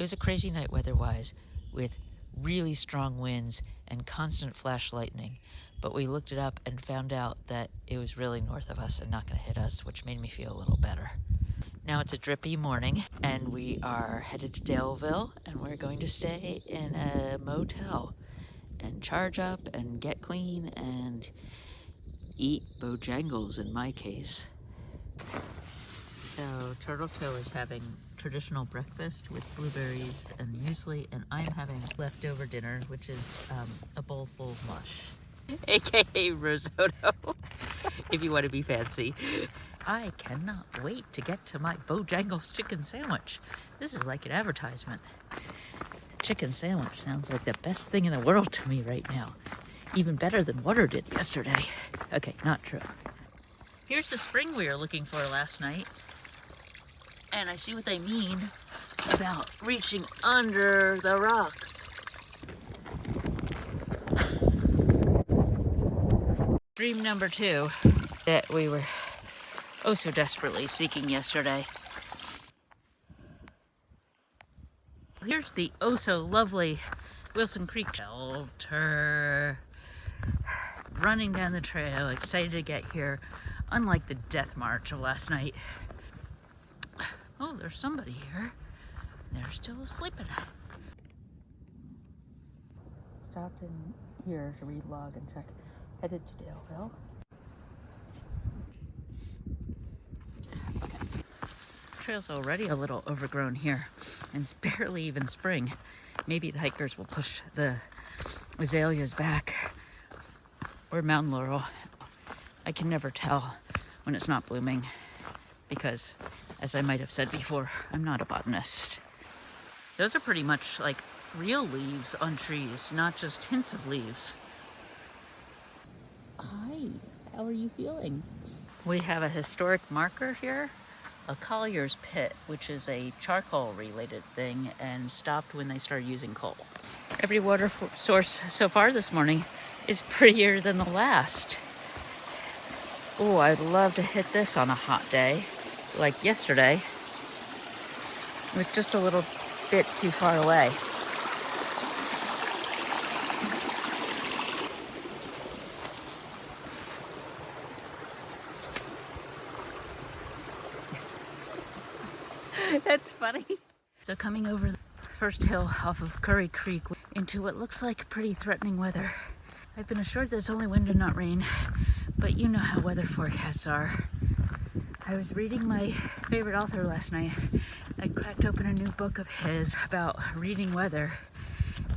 It was a crazy night weather-wise, with really strong winds and constant flash lightning. But we looked it up and found out that it was really north of us and not going to hit us, which made me feel a little better. Now it's a drippy morning, and we are headed to Daleville, and we're going to stay in a motel and charge up and get clean and eat Bojangles in my case. So Turtle Toe is having traditional breakfast with blueberries and muesli, and I'm having leftover dinner, which is a bowl full of mush, aka risotto, if you want to be fancy. I cannot wait to get to my Bojangles chicken sandwich. This is like an advertisement. Chicken sandwich sounds like the best thing in the world to me right now. Even better than water did yesterday. Okay, not true. Here's the spring we were looking for last night. And I see what they mean about reaching under the rock. Dream number 2 that we were oh so desperately seeking yesterday. Here's the oh so lovely Wilson Creek shelter. Running down the trail, excited to get here, unlike the death march of last night. Oh, there's somebody here. They're still sleeping. Stopped in here to read log and check. Headed to Daleville. Trail's already a little overgrown here, and it's barely even spring. Maybe the hikers will push the azaleas back, or mountain laurel. I can never tell when it's not blooming because, as I might have said before, I'm not a botanist. Those are pretty much like real leaves on trees, not just hints of leaves. Hi, how are you feeling? We have a historic marker here, a collier's pit, which is a charcoal related thing and stopped when they started using coal. Every water source so far this morning is prettier than the last. Oh, I'd love to hit this on a hot day, like yesterday. It was just a little bit too far away. That's funny. So coming over the first hill off of Curry Creek into what looks like pretty threatening weather. I've been assured there's only wind and not rain, but you know how weather forecasts are. I was reading my favorite author last night. I cracked open a new book of his about reading weather,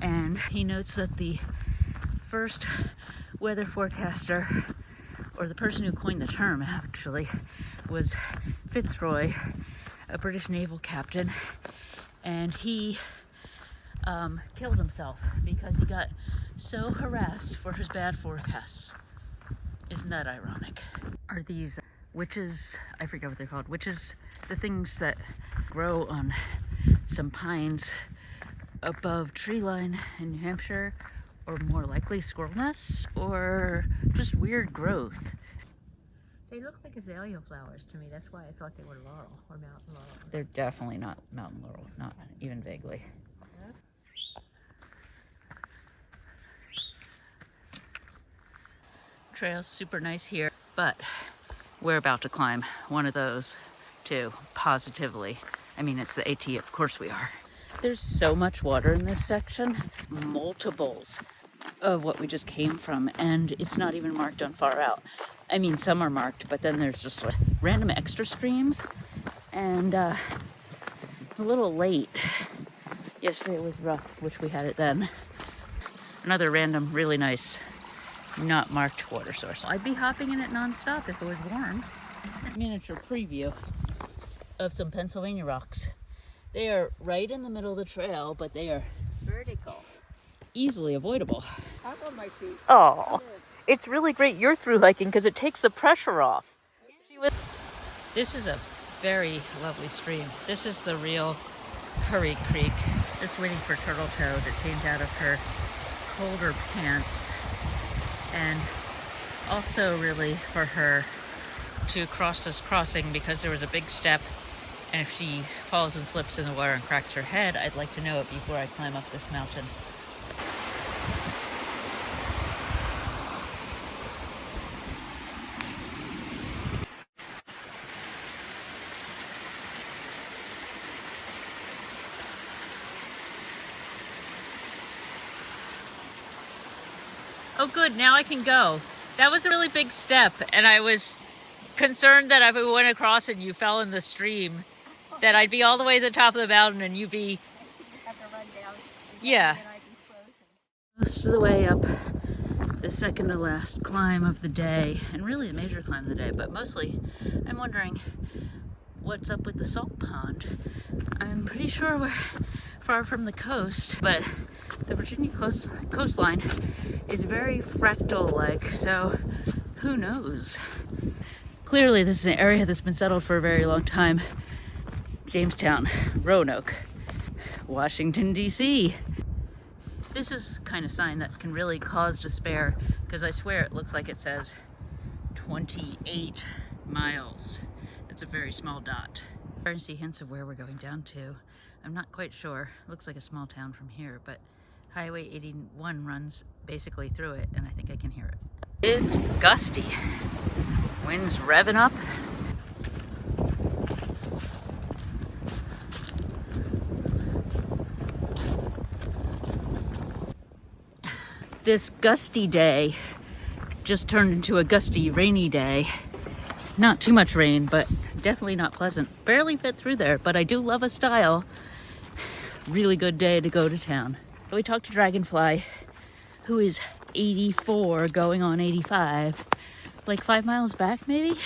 and he notes that the first weather forecaster, or the person who coined the term actually, was Fitzroy, a British naval captain, and he killed himself because he got so harassed for his bad forecasts. Isn't that ironic? Are these witches, I forget what they're called, witches, the things that grow on some pines above tree line in New Hampshire, or more likely squirrel nests, or just weird growth? They look like azalea flowers to me. That's why I thought they were laurel or mountain laurel. They're definitely not mountain laurel, not even vaguely. Trail's super nice here, but we're about to climb one of those too, positively. I mean, it's the AT, of course we are. There's so much water in this section, multiples of what we just came from, and it's not even marked on far out. I mean, some are marked, but then there's just like random extra streams, and a little late. Yesterday was rough, wish we had it then. Another random, really nice, not marked water source. I'd be hopping in it nonstop if it was warm. Miniature preview of some Pennsylvania rocks. They are right in the middle of the trail, but they are vertical, easily avoidable. Hop on my feet. Oh, it's really great you're through hiking because it takes the pressure off. This is a very lovely stream. This is the real Curry Creek. Just waiting for Turtle Toe to change out of her colder pants, and also really for her to cross this crossing because there was a big step And if she falls and slips in the water and cracks her head, I'd like to know it before I climb up this mountain. Oh good, now I can go. That was a really big step, and I was concerned that if I went across and you fell in the stream, that I'd be all the way to the top of the mountain and you'd be... Have to run down. Yeah. And I'd be frozen. Most of the way up the second to last climb of the day, and really the major climb of the day, but mostly I'm wondering what's up with the salt pond. I'm pretty sure we're far from the coast, but the Virginia coastline is very fractal-like, so who knows? Clearly this is an area that's been settled for a very long time. Jamestown, Roanoke, Washington, D.C. This is the kind of sign that can really cause despair, because I swear it looks like it says 28 miles. That's a very small dot. I'm starting to see hints of where we're going down to. I'm not quite sure. Looks like a small town from here, but Highway 81 runs basically through it, and I think I can hear it. It's gusty. Wind's revving up. This gusty day just turned into a gusty, rainy day. Not too much rain, but definitely not pleasant. Barely fit through there, but I do love a style. Really good day to go to town. We talked to Dragonfly, who is 84 going on 85, like 5 miles back maybe.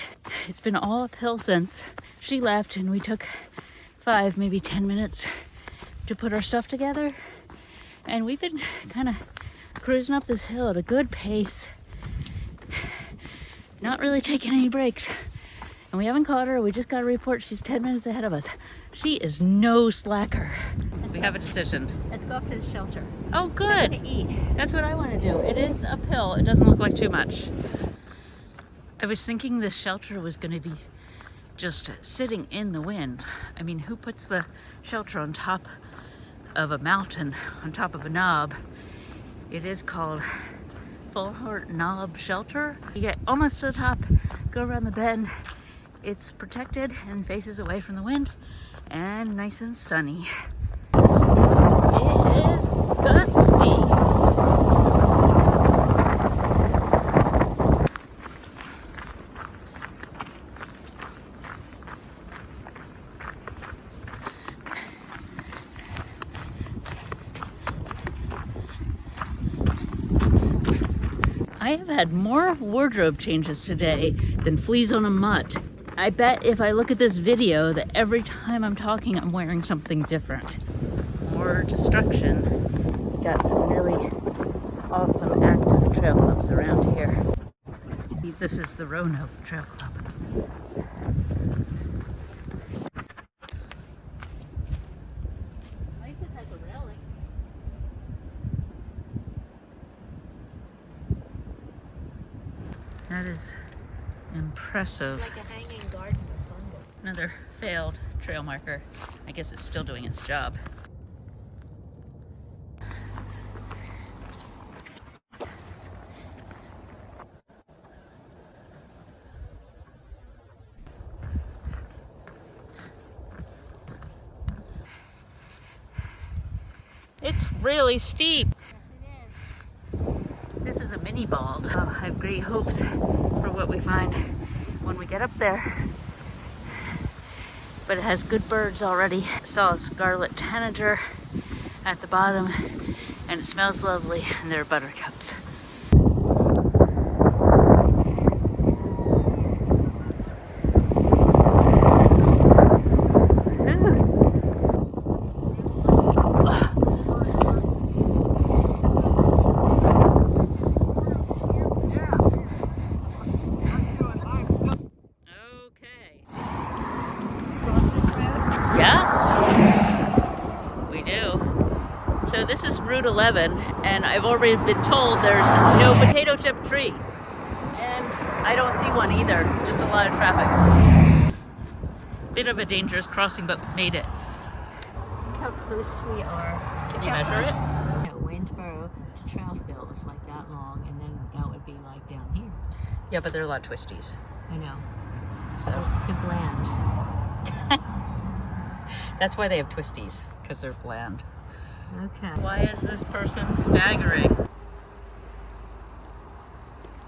It's been all uphill since she left, and we took 5, maybe 10 minutes to put our stuff together. And we've been kind of cruising up this hill at a good pace, not really taking any breaks. And we haven't caught her. We just got a report she's 10 minutes ahead of us. She is no slacker. We have a decision. Let's go up to the shelter. Oh, good. To eat. That's what I want to do. It is uphill. It doesn't look like too much. I was thinking this shelter was going to be just sitting in the wind. I mean, who puts the shelter on top of a mountain, on top of a knob? It is called Full Heart Knob Shelter. You get almost to the top, go around the bend. It's protected and faces away from the wind, and nice and sunny. It is gusty. I have had more wardrobe changes today than fleas on a mutt. I bet if I look at this video that every time I'm talking I'm wearing something different. More destruction. We got some really awesome active trail clubs around here. This is the Roanoke Trail Club. Nice it has a railing. That is impressive. Like a hanging garden of fungus. Another failed trail marker. I guess it's still doing its job. It's really steep. Yes, it is. This is a mini bald. Oh, I have great hopes for what we find when we get up there. But it has good birds already. I saw a scarlet tanager at the bottom, and it smells lovely, and there are buttercups. So this is Route 11, and I've already been told there's no potato chip tree. And I don't see one either, just a lot of traffic. bit of a dangerous crossing, but we made it. Look how close we are. Can you measure it? Yeah, Waynesboro to Trouttville is like that long, and then that would be like down here. Yeah, but there are a lot of twisties. I know. So To Bland. that's why they have twisties, because they're bland. Okay. Why is this person staggering?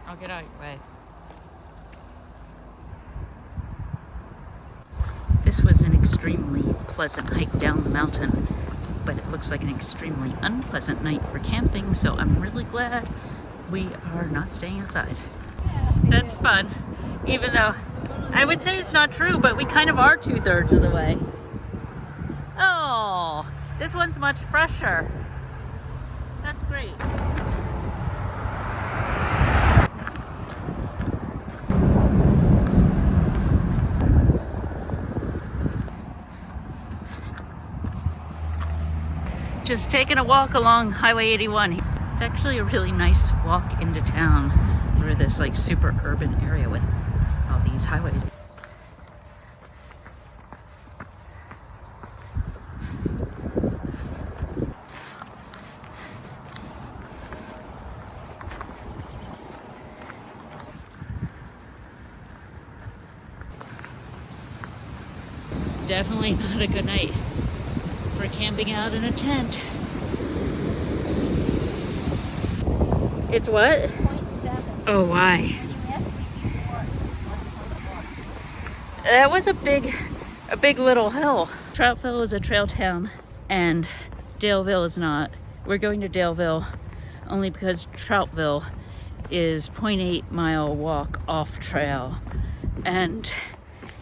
I'll get out of your way. This was an extremely pleasant hike down the mountain, but it looks like an extremely unpleasant night for camping, so I'm really glad we are not staying outside. That's fun, even though I would say it's not true, but we kind of are 2/3 of the way. Oh, this one's much fresher. That's great. Just taking a walk along Highway 81. It's actually a really nice walk into town through this like super urban area with all these highways. Definitely not a good night for camping out in a tent. It's what? 0.7. Oh, why? You asked me before. It's 1.1. That was a big little hill. Troutville is a trail town and Daleville is not. We're going to Daleville only because Troutville is 0.8 mile walk off trail. And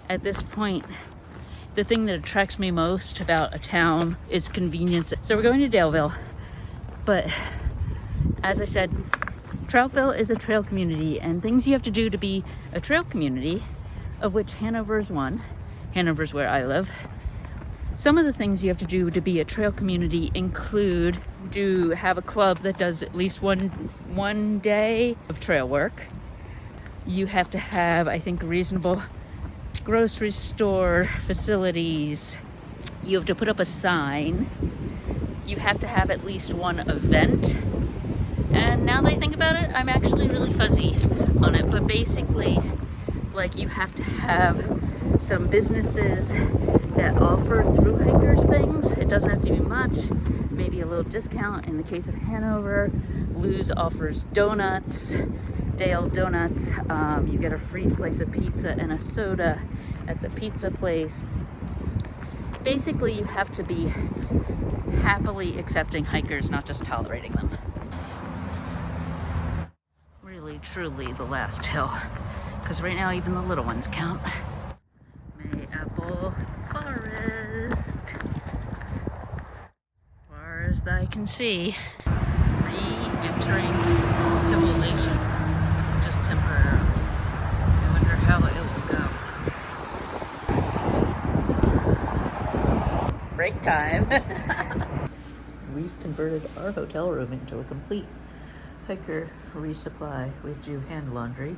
at this point, the thing that attracts me most about a town is convenience. So we're going to Daleville, but as I said, Troutville is a trail community, and things you have to do to be a trail community, of which Hanover is one. Hanover's where I live. Some of the things you have to do to be a trail community include to have a club that does at least one day of trail work. You have to have, I think, reasonable grocery store facilities. You have to put up a sign. You have to have at least one event. And now that I think about it, I'm actually really fuzzy on it. But basically, like, you have to have some businesses that offer through hikers things. It doesn't have to be much, maybe a little discount. In the case of Hanover, Lou's offers donuts, Dale Donuts. You get a free slice of pizza and a soda at the pizza place. Basically, you have to be happily accepting hikers, not just tolerating them. Really, truly the last hill, because right now even the little ones count. Mayapple Forest. As far as I can see, re-entering civilization, just temporarily. I wonder how it will go. Break time. We've converted our hotel room into a complete hiker resupply. We do hand laundry,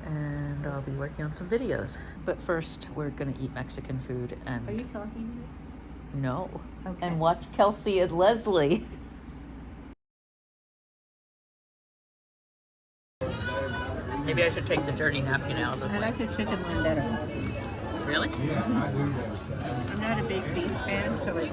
and I'll be working on some videos. But first, we're gonna eat Mexican food and... Are you talking to me? No. Okay. And watch Kelsey and Leslie. Maybe I should take the dirty napkin out of the I way. like the chicken one better. Really? I'm not a big beef fan, so like